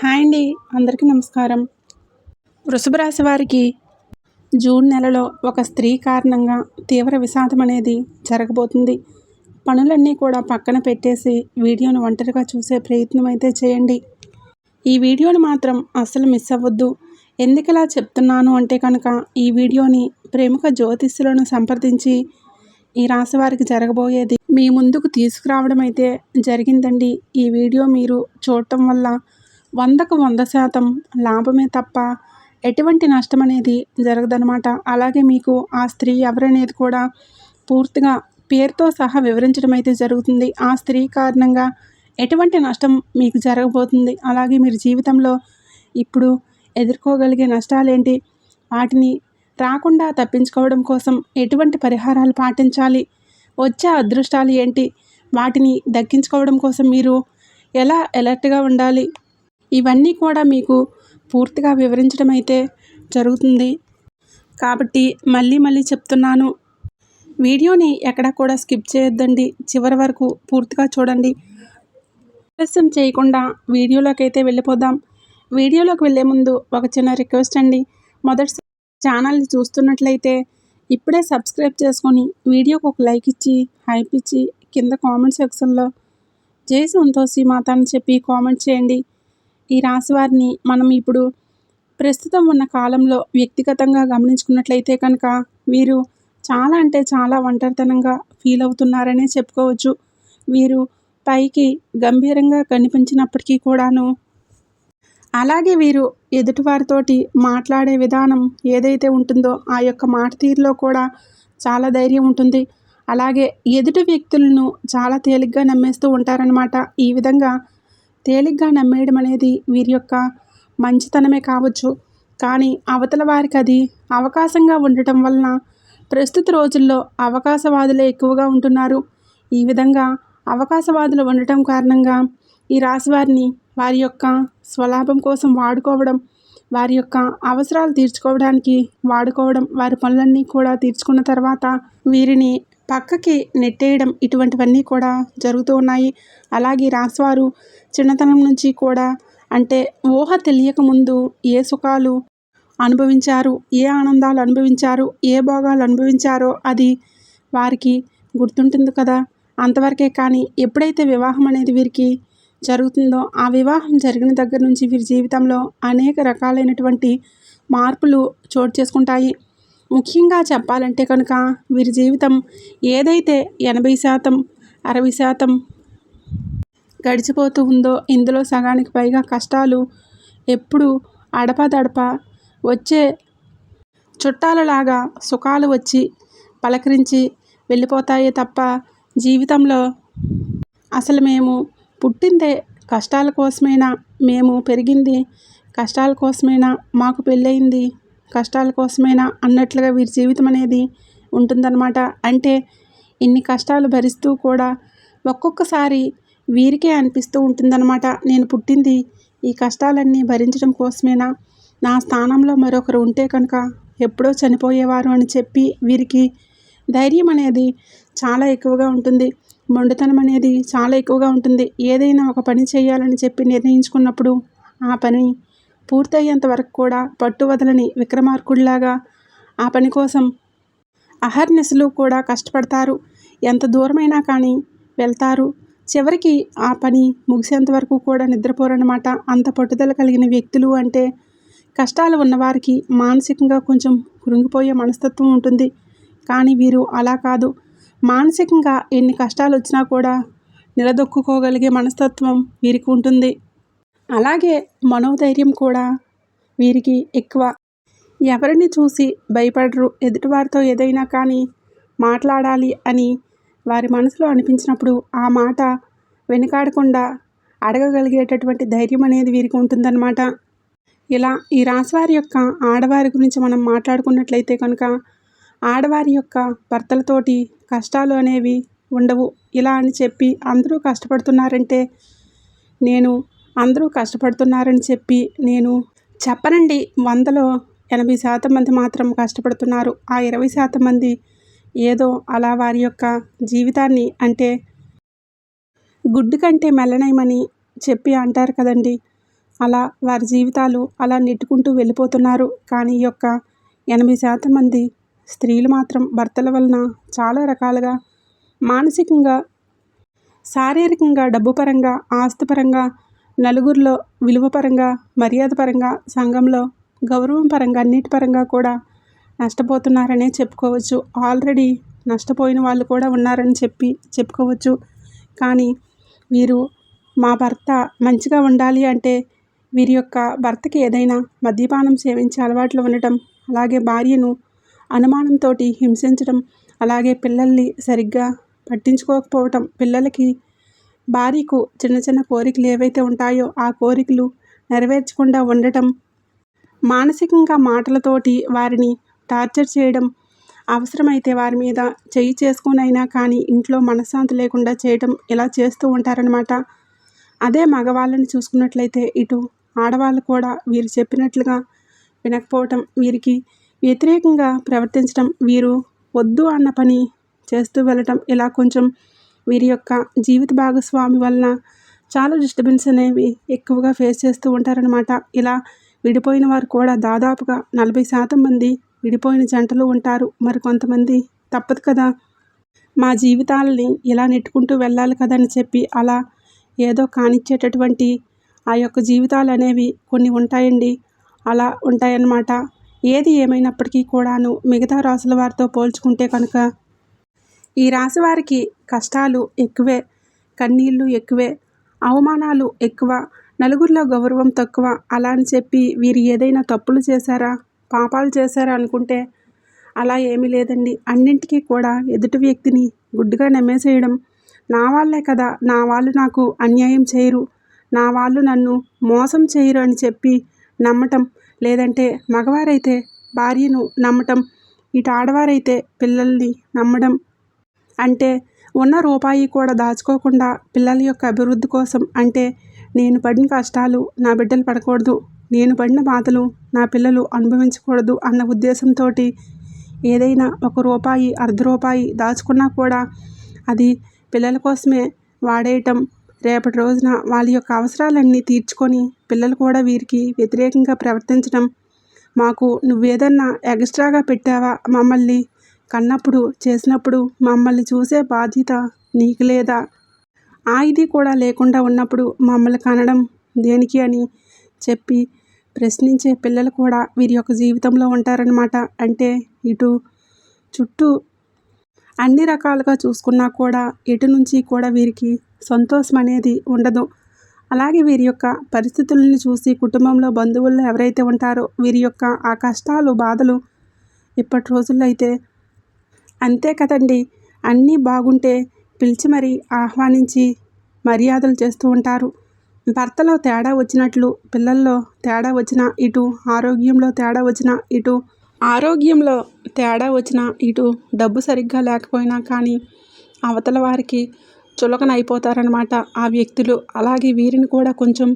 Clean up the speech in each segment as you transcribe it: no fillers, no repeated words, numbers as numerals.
Hi అండి. అందరికీ నమస్కారం. వృషభ రాశి వారికి జూన్ నెలలో ఒక స్త్రీ కారణంగా తీవ్ర విషాదం అనేది జరగబోతుంది. పనులన్నీ కూడా పక్కన పెట్టేసి వీడియోను ఒంటరిగా చూసే ప్రయత్నం అయితే చేయండి. ఈ వీడియోని మాత్రం అస్సలు మిస్ అవ్వద్దు. ఎందుకలా చెప్తున్నాను అంటే కనుక ఈ వీడియోని ప్రముఖ జ్యోతిష్యులను సంప్రదించి ఈ రాశి వారికి జరగబోయేది మీ ముందుకు తీసుకురావడం అయితే జరిగిందండి. ఈ వీడియో మీరు చూడటం వల్ల 100కు 100% లాభమే తప్ప ఎటువంటి నష్టం అనేది జరగదనమాట. అలాగే మీకు ఆ స్త్రీ ఎవరనేది కూడా పూర్తిగా పేరుతో సహా వివరించడం అయితే జరుగుతుంది. ఆ స్త్రీ కారణంగా ఎటువంటి నష్టం మీకు జరగబోతుంది, అలాగే మీరు జీవితంలో ఇప్పుడు ఎదుర్కోగలిగే నష్టాలేంటి, వాటిని రాకుండా తప్పించుకోవడం కోసం ఎటువంటి పరిహారాలు పాటించాలి, వచ్చే అదృష్టాలు ఏంటి, వాటిని దక్కించుకోవడం కోసం మీరు ఎలా అలర్ట్గా ఉండాలి, ఇవన్నీ కూడా మీకు పూర్తిగా వివరించడం అయితే జరుగుతుంది. కాబట్టి మళ్ళీ చెప్తున్నాను, వీడియోని ఎక్కడా కూడా స్కిప్ చేయొద్దండి. చివరి వరకు పూర్తిగా చూడండి. ఆలస్యం చేయకుండా వీడియోలోకి అయితే వెళ్ళిపోదాం. వీడియోలోకి వెళ్ళే ముందు ఒక చిన్న రిక్వెస్ట్ అండి. మొదటి ఛానల్ని చూస్తున్నట్లయితే ఇప్పుడే సబ్స్క్రైబ్ చేసుకొని వీడియోకి ఒక లైక్ ఇచ్చి హైప్ ఇచ్చి కింద కామెంట్ సెక్షన్లో జై సంతోషి మాత అని చెప్పి కామెంట్ చేయండి. ఈ రాశి వారిని మనం ఇప్పుడు ప్రస్తుతం ఉన్న కాలంలో వ్యక్తిగతంగా గమనించుకున్నట్లయితే కనుక వీరు చాలా అంటే చాలా ఒంటరితనంగా ఫీల్ అవుతున్నారనే చెప్పుకోవచ్చు. వీరు పైకి గంభీరంగా కనిపించినప్పటికీ కూడాను, అలాగే వీరు ఎదుటివారితోటి మాట్లాడే విధానం ఏదైతే ఉంటుందో ఆ యొక్క మాట తీరులో కూడా చాలా ధైర్యం ఉంటుంది. అలాగే ఎదుటి వ్యక్తులను చాలా తేలిగ్గా నమ్మేస్తూ ఉంటారనమాట. ఈ విధంగా తేలిగ్గా నమ్మేయడం అనేది వీరి యొక్క మంచితనమే కావచ్చు. కానీ అవతల వారికి అది అవకాశంగా ఉండటం వలన ప్రస్తుత రోజుల్లో అవకాశవాదులే ఎక్కువగా ఉంటున్నారు. ఈ విధంగా అవకాశవాదులు ఉండటం కారణంగా ఈ రాశి వారిని వారి యొక్క స్వలాభం కోసం వాడుకోవడం, వారి యొక్క అవసరాలు తీర్చుకోవడానికి వాడుకోవడం, వారి పనులన్నీ కూడా తీర్చుకున్న తర్వాత వీరిని పక్కకి నెట్టేయడం, ఇటువంటివన్నీ కూడా జరుగుతూ ఉన్నాయి. అలాగే రాశివారు చిన్నతనం నుంచి కూడా, అంటే ఊహ తెలియక ముందు ఏ సుఖాలు అనుభవించారు, ఏ ఆనందాలు అనుభవించారు, ఏ భోగాలు అనుభవించారో అది వారికి గుర్తుంటుంది కదా. అంతవరకే. కానీ ఎప్పుడైతే వివాహం అనేది వీరికి జరుగుతుందో ఆ వివాహం జరిగిన దగ్గర నుంచి వీరి జీవితంలో అనేక రకాలైనటువంటి మార్పులు చోటు చేసుకుంటాయి. ముఖ్యంగా చెప్పాలంటే కనుక వీరి జీవితం ఏదైతే 80%, 60% గడిచిపోతూ ఉందో ఇందులో సగానికి పైగా కష్టాలు ఎప్పుడు అడపాదడప వచ్చే చుట్టాలలాగా సుఖాలు వచ్చి పలకరించి వెళ్ళిపోతాయే తప్ప జీవితంలో అసలు మేము పుట్టిందే కష్టాల కోసమేనా, మేము పెరిగింది కష్టాల కోసమేనా, మాకు పెళ్ళయింది కష్టాల కోసమేనా అన్నట్లుగా వీరి జీవితం అనేది ఉంటుందన్నమాట. అంటే ఇన్ని కష్టాలు భరిస్తూ కూడా ఒక్కొక్కసారి వీరికే అనిపిస్తూ ఉంటుందన్నమాట, నేను పుట్టింది ఈ కష్టాలన్నీ భరించడం కోసమేనా, నా స్థానంలో మరొకరు ఉంటే కనుక ఎప్పుడో చనిపోయేవారు అని చెప్పి వీరికి ధైర్యం అనేది చాలా ఎక్కువగా ఉంటుంది. మొండితనం అనేది చాలా ఎక్కువగా ఉంటుంది. ఏదైనా ఒక పని చేయాలని చెప్పి నిర్ణయించుకున్నప్పుడు ఆ పని పూర్తయ్యేంత వరకు కూడా పట్టు వదలని విక్రమార్కుడిలాగా ఆ పని కోసం అహర్నిశలు కూడా కష్టపడతారు. ఎంత దూరమైనా కానీ వెళ్తారు. చివరికి ఆ పని ముగిసేంత వరకు కూడా నిద్రపోరన్నమాట. అంత పట్టుదల కలిగిన వ్యక్తులు అంటే కష్టాలు ఉన్నవారికి మానసికంగా కొంచెం కృంగిపోయే మనస్తత్వం ఉంటుంది. కానీ వీరు అలా కాదు. మానసికంగా ఎన్ని కష్టాలు వచ్చినా కూడా నిలదొక్కుకోగలిగే మనస్తత్వం వీరికి ఉంటుంది. అలాగే మనోధైర్యం కూడా వీరికి ఎక్కువ. ఎవరిని చూసి భయపడరు. ఎదుటివారితో ఏదైనా కానీ మాట్లాడాలి అని వారి మనసులో అనిపించినప్పుడు ఆ మాట వెనుకాడకుండా అడగగలిగేటటువంటి ధైర్యం అనేది వీరికి ఉంటుందన్నమాట. ఇలా ఈ రాశివారి యొక్క ఆడవారి గురించి మనం మాట్లాడుకున్నట్లయితే కనుక ఆడవారి యొక్క భర్తలతోటి కష్టాలు అనేవి ఉండవు. ఇలా అని చెప్పి అందరూ కష్టపడుతున్నారంటే అందరూ కష్టపడుతున్నారని చెప్పి నేను చెప్పనండి. 100లో 80% మంది మాత్రం కష్టపడుతున్నారు. ఆ 20% మంది ఏదో అలా వారి యొక్క జీవితాన్ని, అంటే గుడ్డు కంటే మెల్లనయమని చెప్పి అంటారు కదండి. అలా వారి జీవితాలు అలా నెట్టుకుంటూ వెళ్ళిపోతున్నారు. కానీ ఈ యొక్క 80% మంది స్త్రీలు మాత్రం భర్తల వలన చాలా రకాలుగా మానసికంగా, శారీరకంగా, డబ్బు పరంగా, ఆస్తిపరంగా, నలుగురిలో విలువ పరంగా, మర్యాద పరంగా, సంఘంలో గౌరవం పరంగా, అన్నిటి పరంగా కూడా నష్టపోతున్నారనే చెప్పుకోవచ్చు. ఆల్రెడీ నష్టపోయిన వాళ్ళు కూడా ఉన్నారని చెప్పుకోవచ్చు. కానీ వీరు మా భర్త మంచిగా ఉండాలి అంటే వీరి యొక్క భర్తకి ఏదైనా మద్యపానం సేవించే అలవాట్లు ఉండటం, అలాగే భార్యను అనుమానంతో హింసించడం, అలాగే పిల్లల్ని సరిగ్గా పట్టించుకోకపోవటం, పిల్లలకి భార్యకు చిన్న చిన్న కోరికలు ఏవైతే ఉంటాయో ఆ కోరికలు నెరవేర్చకుండా ఉండటం, మానసికంగా మాటలతోటి వారిని టార్చర్ చేయడం, అవసరమైతే వారి మీద చెయ్యి చేసుకునైనా కానీ ఇంట్లో మనశ్శాంతి లేకుండా చేయటం, ఇలా చేస్తూ ఉంటారనమాట. అదే మగవాళ్ళని చూసుకున్నట్లయితే ఇటు ఆడవాళ్ళు కూడా వీరు చెప్పినట్లుగా వినకపోవటం, వీరికి వ్యతిరేకంగా ప్రవర్తించడం, వీరు వద్దు అన్న పని చేస్తూ వెళ్ళటం, ఇలా కొంచెం వీరి యొక్క జీవిత భాగస్వామి వలన చాలా డిస్టర్బెన్స్ అనేవి ఎక్కువగా ఫేస్ చేస్తూ ఉంటారనమాట. ఇలా విడిపోయిన వారు కూడా దాదాపుగా 40% మంది విడిపోయిన జంటలు ఉంటారు. మరి కొంతమంది తప్పదు కదా, మా జీవితాలని ఇలా నెట్టుకుంటూ వెళ్ళాలి కదని చెప్పి అలా ఏదో కానిచ్చేటటువంటి ఆ యొక్క జీవితాలు అనేవి కొన్ని ఉంటాయండి. అలా ఉంటాయన్నమాట. ఏది ఏమైనప్పటికీ కూడాను మిగతా రాసుల వారితో పోల్చుకుంటే కనుక ఈ రాశి వారికి కష్టాలు ఎక్కువే, కన్నీళ్ళు ఎక్కువే, అవమానాలు ఎక్కువ, నలుగురిలో గౌరవం తక్కువ. అలా అని చెప్పి వీరు ఏదైనా తప్పులు చేశారా, పాపాలు చేశారా అనుకుంటే అలా ఏమీ లేదండి. అన్నింటికీ కూడా ఎదుటి వ్యక్తిని గుడ్డిగా నమ్మేసేయడం, నా వాళ్ళే కదా, నా వాళ్ళు నాకు అన్యాయం చేయరు, నా వాళ్ళు నన్ను మోసం చేయరు అని చెప్పి నమ్మటం, లేదంటే మగవారైతే భార్యను నమ్మటం, ఇటు ఆడవారైతే పిల్లల్ని నమ్మడం, అంటే ఉన్న రూపాయి కూడా దాచుకోకుండా పిల్లల యొక్క అభివృద్ధి కోసం, అంటే నేను పడిన కష్టాలు నా బిడ్డలు పడకూడదు, నేను పడిన బాధలు నా పిల్లలు అనుభవించకూడదు అన్న ఉద్దేశంతో ఏదైనా ఒక రూపాయి, అర్ధ రూపాయి దాచుకున్నా కూడా అది పిల్లల కోసమే వాడేయటం, రేపటి రోజున వాళ్ళ యొక్క అవసరాలన్నీ తీర్చుకొని పిల్లలు కూడా వీరికి వ్యతిరేకంగా ప్రవర్తించడం, మాకు నువ్వేదన్నా ఎక్స్ట్రాగా పెట్టావా, మమ్మల్ని కన్నప్పుడు చేసినప్పుడు మమ్మల్ని చూసే బాధ్యత నీకు లేదా, ఆ ఇది కూడా లేకుండా ఉన్నప్పుడు మమ్మల్ని కనడం దేనికి అని చెప్పి ప్రశ్నించే పిల్లలు కూడా వీరి యొక్క జీవితంలో ఉంటారనమాట. అంటే ఇటు చుట్టూ అన్ని రకాలుగా చూసుకున్నా కూడా ఎటు నుంచి కూడా వీరికి సంతోషం అనేది ఉండదు. అలాగే వీరి యొక్క పరిస్థితులను చూసి కుటుంబంలో బంధువుల్లో ఎవరైతే ఉంటారో వీరి యొక్క ఆ కష్టాలు, బాధలు ఇప్పటి రోజుల్లో అయితే అంతే కదండి, అన్నీ బాగుంటే పిలిచి మరీ ఆహ్వానించి మర్యాదలు చేస్తూ ఉంటారు. భర్తలో తేడా వచ్చినట్లు, పిల్లల్లో తేడా వచ్చినా ఇటు, ఆరోగ్యంలో తేడా వచ్చినా ఇటు, ఆరోగ్యంలో తేడా వచ్చినా ఇటు, డబ్బు సరిగ్గా లేకపోయినా కానీ అవతల వారికి చులకన అయిపోతారనమాట ఆ వ్యక్తులు. అలాగే వీరిని కూడా కొంచెం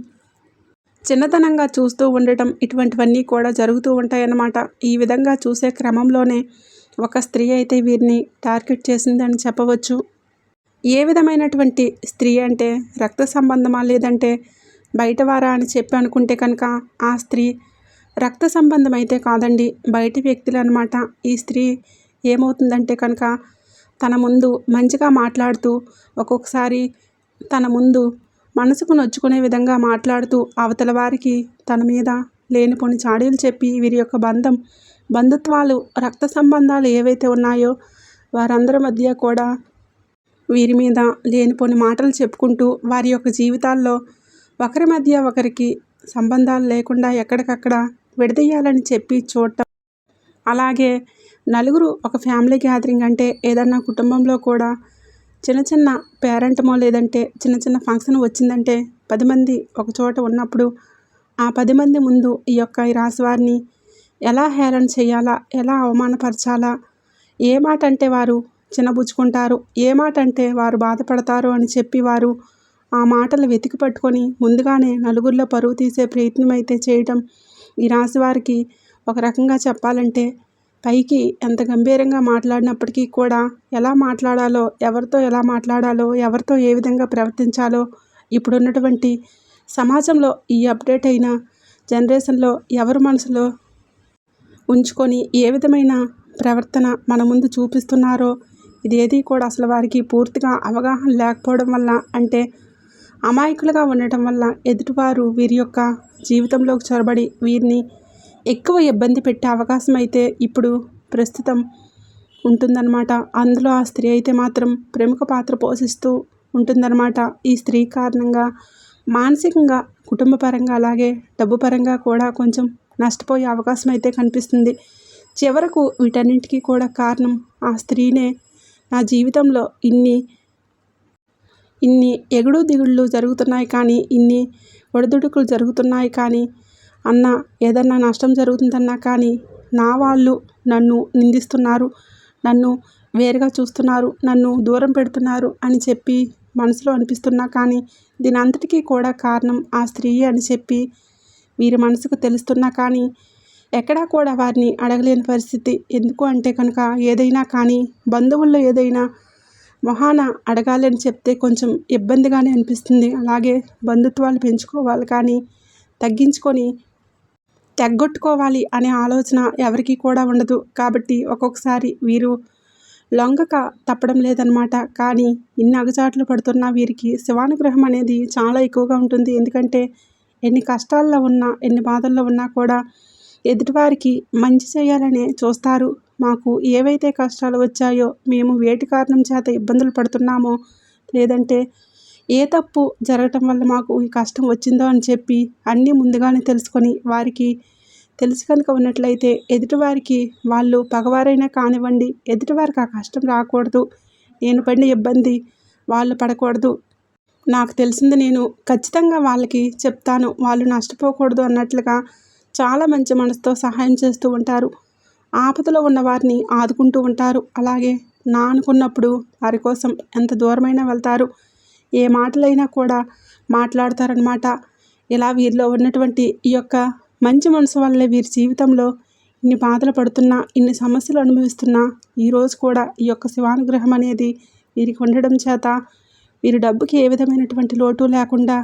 చిన్నతనంగా చూస్తూ ఉండటం, ఇటువంటివన్నీ కూడా జరుగుతూ ఉంటాయన్నమాట. ఈ విధంగా చూసే క్రమంలోనే ఒక స్త్రీ అయితే వీరిని టార్గెట్ చేసిందని చెప్పవచ్చు. ఏ విధమైనటువంటి స్త్రీ అంటే రక్త సంబంధమా, లేదంటే బయటవారా అని చెప్పి అనుకుంటే కనుక ఆ స్త్రీ రక్త సంబంధం అయితే కాదండి, బయటి వ్యక్తులు అనమాట. ఈ స్త్రీ ఏమవుతుందంటే కనుక తన ముందు మంచిగా మాట్లాడుతూ, ఒక్కొక్కసారి తన ముందు మనసుకు నొచ్చుకునే విధంగా మాట్లాడుతూ అవతల వారికి తన మీద లేనిపోని చాడీలు చెప్పి వీరి యొక్క బంధుత్వాలు, రక్త సంబంధాలు ఏవైతే ఉన్నాయో వారందరి మధ్య కూడా వీరి మీద లేనిపోని మాటలు చెప్పుకుంటూ వారి యొక్క జీవితాల్లో ఒకరి మధ్య ఒకరికి సంబంధాలు లేకుండా ఎక్కడికక్కడ విడదీయాలని చెప్పి చూడటం, అలాగే నలుగురు ఒక ఫ్యామిలీ గ్యాదరింగ్ అంటే ఏదన్నా కుటుంబంలో కూడా చిన్న చిన్న పేరెంటమో లేదంటే చిన్న చిన్న ఫంక్షన్ వచ్చిందంటే 10 మంది ఒక చోట ఉన్నప్పుడు ఆ 10 మంది ముందు ఈ రాశి వారిని ఎలా హేళన చేయాలా, ఎలా అవమానపరచాలా, ఏ మాట అంటే వారు చిన్నబుచ్చుకుంటారు, ఏ మాట అంటే వారు బాధపడతారు అని చెప్పి వారు ఆ మాటలు వెతికి పట్టుకొని ముందుగానే నలుగురిలో పరువు తీసే ప్రయత్నం అయితే చేయటం ఈ రాశి వారికి ఒక రకంగా చెప్పాలంటే పైకి ఎంత గంభీరంగా మాట్లాడినప్పటికీ కూడా ఎలా మాట్లాడాలో, ఎవరితో ఎలా మాట్లాడాలో, ఎవరితో ఏ విధంగా ప్రవర్తించాలో ఇప్పుడున్నటువంటి సమాజంలో ఈ అప్డేట్ అయిన జనరేషన్లో ఎవరి మనసులో ఉంచుకొని ఏ విధమైన ప్రవర్తన మన ముందు చూపిస్తున్నారో ఇదేది కూడా అసలు వారికి పూర్తిగా అవగాహన లేకపోవడం వల్ల, అంటే అమాయకులుగా ఉండటం వల్ల ఎదుటివారు వీరి యొక్క జీవితంలోకి చొరబడి వీరిని ఎక్కువ ఇబ్బంది పెట్టే అవకాశం అయితే ఇప్పుడు ప్రస్తుతం ఉంటుందన్నమాట. అందులో ఆ స్త్రీ అయితే మాత్రం ప్రముఖ పాత్ర పోషిస్తూ ఉంటుందన్నమాట. ఈ స్త్రీ కారణంగా మానసికంగా, కుటుంబ పరంగా, అలాగే డబ్బు పరంగా కూడా కొంచెం నష్టపోయే అవకాశం అయితే కనిపిస్తుంది. చివరకు వీటన్నింటికీ కూడా కారణం ఆ స్త్రీనే. నా జీవితంలో ఇన్ని ఎగుడు దిగుళ్ళు జరుగుతున్నాయి కానీ, ఇన్ని ఒడిదుడుకులు జరుగుతున్నాయి కానీ, ఏదన్నా నష్టం జరుగుతుందన్నా కానీ నా వాళ్ళు నన్ను నిందిస్తున్నారు, నన్ను వేరుగా చూస్తున్నారు, నన్ను దూరం పెడుతున్నారు అని చెప్పి మనసులో అనిపిస్తున్నా కానీ దీని అంతటికీ కూడా కారణం ఆ స్త్రీ అని చెప్పి వీరి మనసుకు తెలుస్తున్నా కానీ ఎక్కడా కూడా వారిని అడగలేని పరిస్థితి. ఎందుకు అంటే కనుక ఏదైనా కానీ బంధువుల్లో ఏదైనా మొహాన అడగాలి అని చెప్తే కొంచెం ఇబ్బందిగానే అనిపిస్తుంది. అలాగే బంధుత్వాలు పెంచుకోవాలి కానీ తగ్గించుకొని తెగ్గొట్టుకోవాలి అనే ఆలోచన ఎవరికీ కూడా ఉండదు. కాబట్టి ఒక్కొక్కసారి వీరు లొంగక తప్పడం లేదనమాట. కానీ ఇన్ని అగచాట్లు పడుతున్న వీరికి శివానుగ్రహం అనేది చాలా ఎక్కువగా ఉంటుంది. ఎందుకంటే ఎన్ని కష్టాల్లో ఉన్నా, ఎన్ని బాధల్లో ఉన్నా కూడా ఎదుటివారికి మంచి చేయాలనే చూస్తారు. మాకు ఏవైతే కష్టాలు వచ్చాయో, మేము వేటి కారణం చేత ఇబ్బందులు పడుతున్నామో, లేదంటే ఏ తప్పు జరగటం వల్ల మాకు ఈ కష్టం వచ్చిందో అని చెప్పి అన్నీ ముందుగానే తెలుసుకొని వారికి తెలిసి కనుక ఉన్నట్లయితే ఎదుటివారికి వాళ్ళు పగవారైనా కానివ్వండి, ఎదుటివారికి ఆ కష్టం రాకూడదు, నేను పడిన ఇబ్బంది వాళ్ళు పడకూడదు, నాకు తెలిసింది నేను ఖచ్చితంగా వాళ్ళకి చెప్తాను, వాళ్ళు నష్టపోకూడదు అన్నట్లుగా చాలా మంచి మనసుతో సహాయం చేస్తూ ఉంటారు. ఆపదలో ఉన్న వారిని ఆదుకుంటూ ఉంటారు. అలాగే నా అనుకున్నప్పుడు వారి కోసం ఎంత దూరమైనా వెళ్తారు. ఏ మాటలైనా కూడా మాట్లాడతారనమాట. ఇలా వీరిలో ఉన్నటువంటి ఈ యొక్క మంచి మనసు వల్లే వీరి జీవితంలో ఇన్ని బాధలు పడుతున్నా, ఇన్ని సమస్యలు అనుభవిస్తున్నా ఈరోజు కూడా ఈ యొక్క శివానుగ్రహం అనేది వీరికి ఉండడం చేత వీరి డబ్బుకి ఏ విధమైనటువంటి లోటు లేకుండా,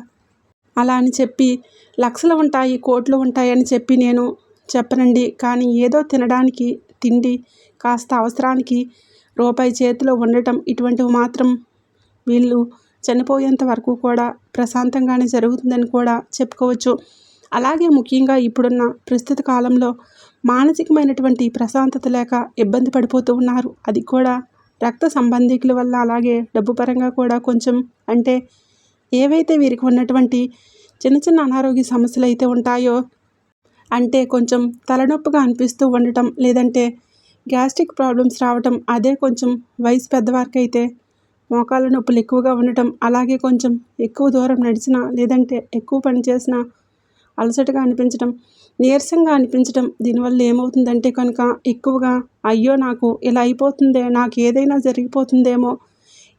అలా అని చెప్పి లక్షలు ఉంటాయి, కోట్లు ఉంటాయి అని చెప్పి నేను చెప్పనండి. కానీ ఏదో తినడానికి తిండి, కాస్త అవసరానికి రూపాయి చేతిలో ఉండటం, ఇటువంటివి మాత్రం వీళ్ళు చనిపోయేంత వరకు కూడా ప్రశాంతంగానే జరుగుతుందని కూడా చెప్పుకోవచ్చు. అలాగే ముఖ్యంగా ఇప్పుడున్న ప్రస్తుత కాలంలో మానసికమైనటువంటి ప్రశాంతత లేక ఇబ్బంది పడిపోతూ ఉన్నారు. అది కూడా రక్త సంబంధికుల వల్ల, అలాగే డబ్బు పరంగా కూడా కొంచెం, అంటే ఏవైతే వీరికి ఉన్నటువంటి చిన్న చిన్న అనారోగ్య సమస్యలు అయితే ఉంటాయో, అంటే కొంచెం తలనొప్పిగా అనిపిస్తూ ఉండటం, లేదంటే గ్యాస్ట్రిక్ ప్రాబ్లమ్స్ రావటం, అదే కొంచెం వయసు పెద్దవారికి అయితే మోకాళ్ళ నొప్పులు ఎక్కువగా ఉండటం, అలాగే కొంచెం ఎక్కువ దూరం నడిచినా, లేదంటే ఎక్కువ పని చేసినా అలసటగా అనిపించడం, నీరసంగా అనిపించడం. దీనివల్ల ఏమవుతుందంటే కనుక ఎక్కువగా అయ్యో నాకు ఇలా అయిపోతుందే, నాకు ఏదైనా జరిగిపోతుందేమో,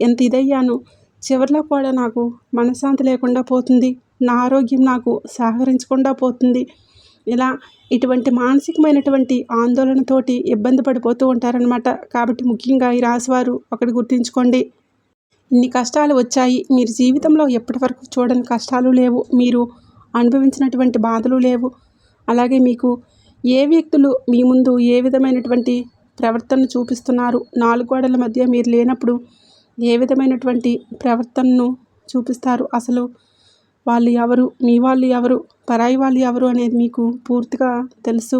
ఎంత ఇదయ్యాను, చివరిలో కూడా నాకు మనశ్శాంతి లేకుండా పోతుంది, నా ఆరోగ్యం నాకు సహకరించకుండా పోతుంది, ఇలా ఇటువంటి మానసికమైనటువంటి ఆందోళనతోటి ఇబ్బంది పడిపోతూ ఉంటారనమాట. కాబట్టి ముఖ్యంగా ఈ రాశివారు ఒకటి గుర్తుంచుకోండి, ఇన్ని కష్టాలు వచ్చాయి, మీరు జీవితంలో ఎప్పటి వరకు చూడని కష్టాలు లేవు, మీరు అనుభవించినటువంటి బాధలు లేవు. అలాగే మీకు ఏ వ్యక్తులు మీ ముందు ఏ విధమైనటువంటి ప్రవర్తన చూపిస్తున్నారు, నాలుగు గోడల మధ్య మీరు లేనప్పుడు ఏ విధమైనటువంటి ప్రవర్తనను చూపిస్తారు, అసలు వాళ్ళు ఎవరు, మీ వాళ్ళు ఎవరు, పరాయి వాళ్ళు ఎవరు అనేది మీకు పూర్తిగా తెలుసు.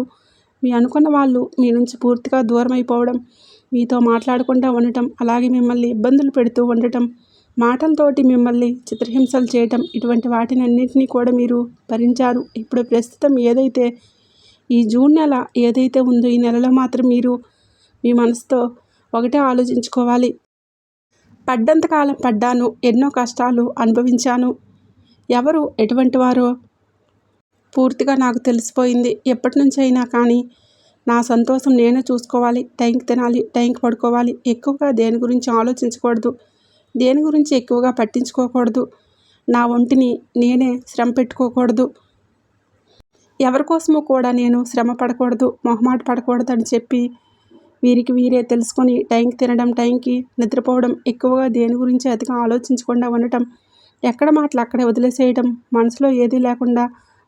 మీ అనుకున్న వాళ్ళు మీ నుంచి పూర్తిగా దూరం అయిపోవడం, మీతో మాట్లాడకుండా ఉండటం, అలాగే మిమ్మల్ని ఇబ్బందులు పెడుతూ ఉండటం, మాటలతోటి మిమ్మల్ని చిత్రహింసలు చేయటం, ఇటువంటి వాటిని అన్నింటినీ కూడా మీరు భరించారు. ఇప్పుడు ప్రస్తుతం ఏదైతే ఈ జూన్ నెల ఏదైతే ఉందో, ఈ నెలలో మాత్రం మీరు మీ మనసుతో ఒకటే ఆలోచించుకోవాలి, పడ్డంతకాలం పడ్డాను, ఎన్నో కష్టాలు అనుభవించాను, ఎవరు ఎటువంటి వారో పూర్తిగా నాకు తెలిసిపోయింది. ఎప్పటి నుంచి అయినా కానీ నా సంతోషం నేనే చూసుకోవాలి, టైంకి తినాలి, టైంకి పడుకోవాలి, ఎక్కువగా దేని గురించి ఆలోచించకూడదు, దేని గురించి ఎక్కువగా పట్టించుకోకూడదు, నా ఒంటిని నేనే శ్రమ పెట్టుకోకూడదు, ఎవరి కోసమో కూడా నేను శ్రమ పడకూడదు, మొహమాట పడకూడదు అని చెప్పి వీరికి వీరే తెలుసుకొని టైంకి తినడం, టైంకి నిద్రపోవడం, ఎక్కువగా దేని గురించి అతిగా ఆలోచించకుండా ఉండటం, ఎక్కడ మాటలు అక్కడే వదిలేసేయడం, మనసులో ఏదీ లేకుండా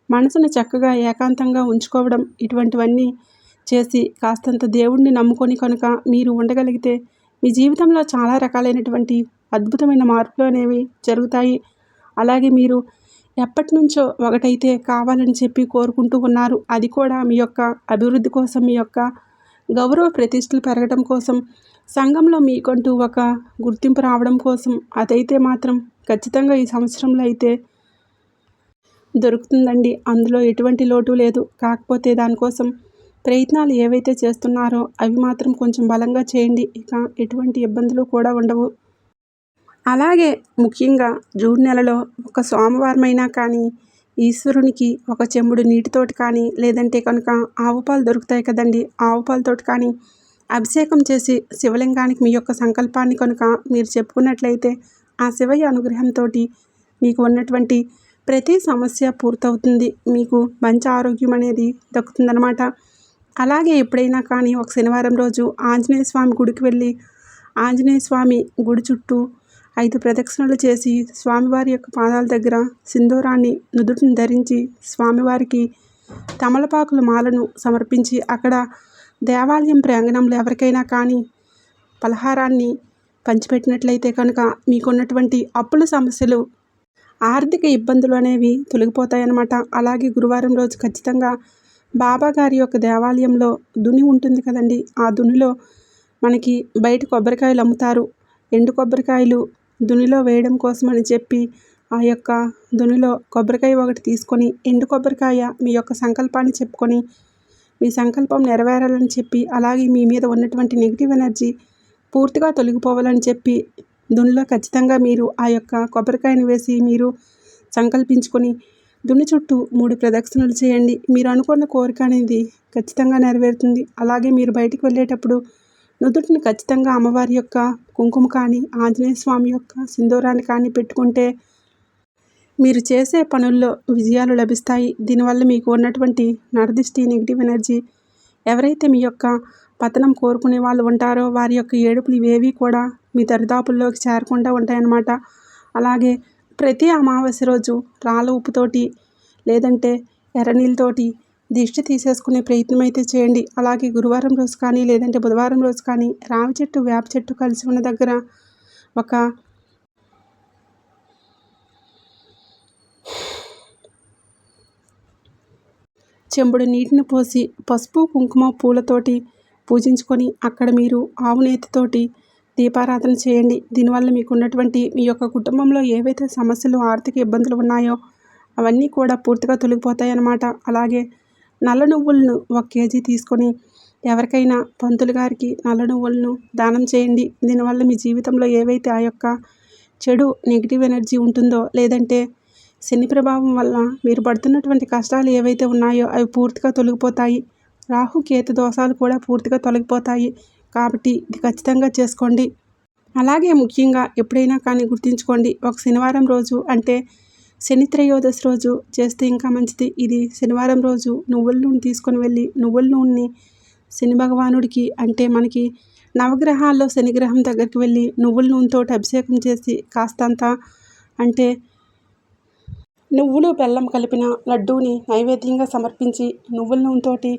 మనసును చక్కగా ఏకాంతంగా ఉంచుకోవడం, ఇటువంటివన్నీ చేసి కాస్తంత దేవుడిని నమ్ముకొని కనుక మీరు ఉండగలిగితే మీ జీవితంలో చాలా రకాలైనటువంటి అద్భుతమైన మార్పులు అనేవి జరుగుతాయి. అలాగే మీరు ఎప్పటినుంచో ఒకటైతే కావాలని చెప్పి కోరుకుంటూ ఉన్నారు. అది కూడా మీ యొక్క అభివృద్ధి కోసం, మీ యొక్క గౌరవ ప్రతిష్టలు పెరగడం కోసం, సంఘంలో మీకంటూ ఒక గుర్తింపు రావడం కోసం. అదైతే మాత్రం ఖచ్చితంగా ఈ సంవత్సరంలో అయితే దొరుకుతుందండి. అందులో ఎటువంటి లోటు లేదు. కాకపోతే దానికోసం ప్రయత్నాలు ఏవైతే చేస్తున్నారో అవి మాత్రం కొంచెం బలంగా చేయండి. ఇక ఎటువంటి ఇబ్బందులు కూడా ఉండవు. అలాగే ముఖ్యంగా జూన్ నెలలో ఒక సోమవారమైనా కానీ ఈశ్వరునికి ఒక చెంబుడు నీటితోటి కానీ, లేదంటే కనుక ఆవు పాలు దొరుకుతాయి కదండి, ఆవు పాలతోటి కానీ అభిషేకం చేసి శివలింగానికి మీ యొక్క సంకల్పాన్ని కనుక మీరు చెప్పుకున్నట్లయితే ఆ శివయ్య అనుగ్రహంతో మీకు ఉన్నటువంటి ప్రతి సమస్య పూర్తవుతుంది. మీకు మంచి ఆరోగ్యం అనేది దక్కుతుందనమాట. అలాగే ఎప్పుడైనా కానీ ఒక శనివారం రోజు ఆంజనేయ స్వామి గుడికి వెళ్ళి ఆంజనేయ స్వామి గుడి చుట్టూ 5 ప్రదక్షిణలు చేసి స్వామివారి యొక్క పాదాల దగ్గర సింధూరాన్ని నుదుటిని ధరించి స్వామివారికి తమలపాకుల మాలను సమర్పించి అక్కడ దేవాలయం ప్రాంగణంలో ఎవరికైనా కానీ పలహారాన్ని పంచిపెట్టినట్లయితే కనుక మీకున్నటువంటి అప్పుల సమస్యలు, ఆర్థిక ఇబ్బందులు అనేవి తొలగిపోతాయన్నమాట. అలాగే గురువారం రోజు ఖచ్చితంగా బాబా గారి యొక్క దేవాలయంలో దుని ఉంటుంది కదండి, ఆ దునిలో మనకి బయట కొబ్బరికాయలు అమ్ముతారు. ఎండు కొబ్బరికాయలు దునిలో వేయడం కోసం అని చెప్పి ఆ యొక్క దునిలో కొబ్బరికాయ ఒకటి తీసుకొని, ఎండు కొబ్బరికాయ మీ యొక్క సంకల్పాన్ని చెప్పుకొని మీ సంకల్పం నెరవేరాలని చెప్పి, అలాగే మీ మీద ఉన్నటువంటి నెగిటివ్ ఎనర్జీ పూర్తిగా తొలగిపోవాలని చెప్పి దునిలో ఖచ్చితంగా మీరు ఆ యొక్క కొబ్బరికాయను వేసి మీరు సంకల్పించుకొని దుని చుట్టూ 3 ప్రదక్షిణలు చేయండి. మీరు అనుకున్న కోరిక అనేది ఖచ్చితంగా నెరవేరుతుంది. అలాగే మీరు బయటికి వెళ్ళేటప్పుడు నుదుటిని ఖచ్చితంగా అమ్మవారి యొక్క కుంకుమ కానీ, ఆంజనేయ స్వామి యొక్క సింధూరాన్ని కానీ పెట్టుకుంటే మీరు చేసే పనుల్లో విజయాలు లభిస్తాయి. దీనివల్ల మీకు ఉన్నటువంటి నరదిష్టి, నెగిటివ్ ఎనర్జీ, ఎవరైతే మీ యొక్క పతనం కోరుకునే వాళ్ళు ఉంటారో వారి యొక్క ఏడుపులు ఇవేవి కూడా మీ దరిదాపుల్లోకి చేరకుండా ఉంటాయన్నమాట. అలాగే ప్రతి అమావాస్య రోజు రాళ్ళ ఉప్పుతోటి లేదంటే ఎర్రనీళ్ళతోటి దిష్టి తీసేసుకునే ప్రయత్నం అయితే చేయండి. అలాగే గురువారం రోజు కానీ లేదంటే బుధవారం రోజు కానీ రావి చెట్టు, వేప చెట్టు కలిసి ఉన్న దగ్గర ఒక చెంబుడు నీటిని పోసి పసుపు, కుంకుమ, పూలతోటి పూజించుకొని అక్కడ మీరు ఆవు నేతితోటి దీపారాధన చేయండి. దీనివల్ల మీకు ఉన్నటువంటి మీ యొక్క కుటుంబంలో ఏవైతే సమస్యలు, ఆర్థిక ఇబ్బందులు ఉన్నాయో అవన్నీ కూడా పూర్తిగా తొలగిపోతాయి అన్నమాట. అలాగే నల్ల నువ్వులను 1 కేజీ తీసుకొని ఎవరికైనా పంతులు గారికి నల్ల నువ్వులను దానం చేయండి. దీనివల్ల మీ జీవితంలో ఏవైతే ఆ యొక్క చెడు నెగిటివ్ ఎనర్జీ ఉంటుందో, లేదంటే శని ప్రభావం వల్ల మీరు పడుతున్నటువంటి కష్టాలు ఏవైతే ఉన్నాయో అవి పూర్తిగా తొలగిపోతాయి. రాహు కేతు దోషాలు కూడా పూర్తిగా తొలగిపోతాయి. కాబట్టి ఇది ఖచ్చితంగా చేసుకోండి. అలాగే ముఖ్యంగా ఎప్పుడైనా కానీ గుర్తుంచుకోండి, ఒక శనివారం రోజు అంటే శని త్రయోదశి రోజు చేస్తే ఇంకా మంచిది. ఇది శనివారం రోజు నువ్వుల నూనె తీసుకొని వెళ్ళి నువ్వుల నూనెని శని భగవానుడికి, అంటే మనకి నవగ్రహాల్లో శనిగ్రహం దగ్గరికి వెళ్ళి నువ్వుల నూనెతో అభిషేకం చేసి కాస్తంత అంటే నువ్వులు బెల్లం కలిపిన లడ్డూని నైవేద్యంగా సమర్పించి నువ్వుల నూనెతోటి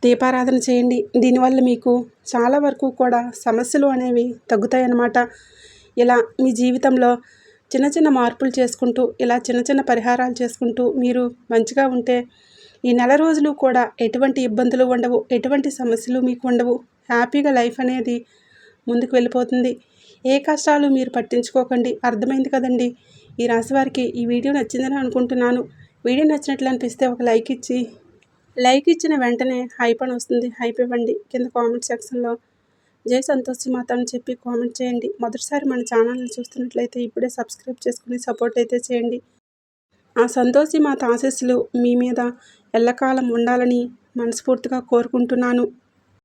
దీపారాధన చేయండి. దీనివల్ల మీకు చాలా వరకు కూడా సమస్యలు అనేవి తగ్గుతాయన్నమాట. ఇలా మీ జీవితంలో చిన్న చిన్న మార్పులు చేసుకుంటూ, ఇలా చిన్న చిన్న పరిహారాలు చేసుకుంటూ మీరు మంచిగా ఉంటే ఈ నెల రోజులు కూడా ఎటువంటి ఇబ్బందులు ఉండవు, ఎటువంటి సమస్యలు మీకు ఉండవు. హ్యాపీగా లైఫ్ అనేది ముందుకు వెళ్ళిపోతుంది. ఏ కష్టాలు మీరు పట్టించుకోకండి. అర్థమైంది కదండి. ఈ రాశి వారికి ఈ వీడియో నచ్చిందని అనుకుంటున్నాను. వీడియో నచ్చినట్లు అనిపిస్తే ఒక లైక్ ఇచ్చిన వెంటనే హైప్ అని వస్తుంది, హైప్ ఇవ్వండి. కింద కామెంట్ సెక్షన్లో జై సంతోషి మాత అని చెప్పి కామెంట్ చేయండి. మొదటిసారి మన ఛానల్ని చూస్తున్నట్లయితే ఇప్పుడే సబ్స్క్రైబ్ చేసుకుని సపోర్ట్ అయితే చేయండి. ఆ సంతోషి మాత ఆశీస్సులు మీ మీద ఎల్లకాలం ఉండాలని మనస్ఫూర్తిగా కోరుకుంటున్నాను.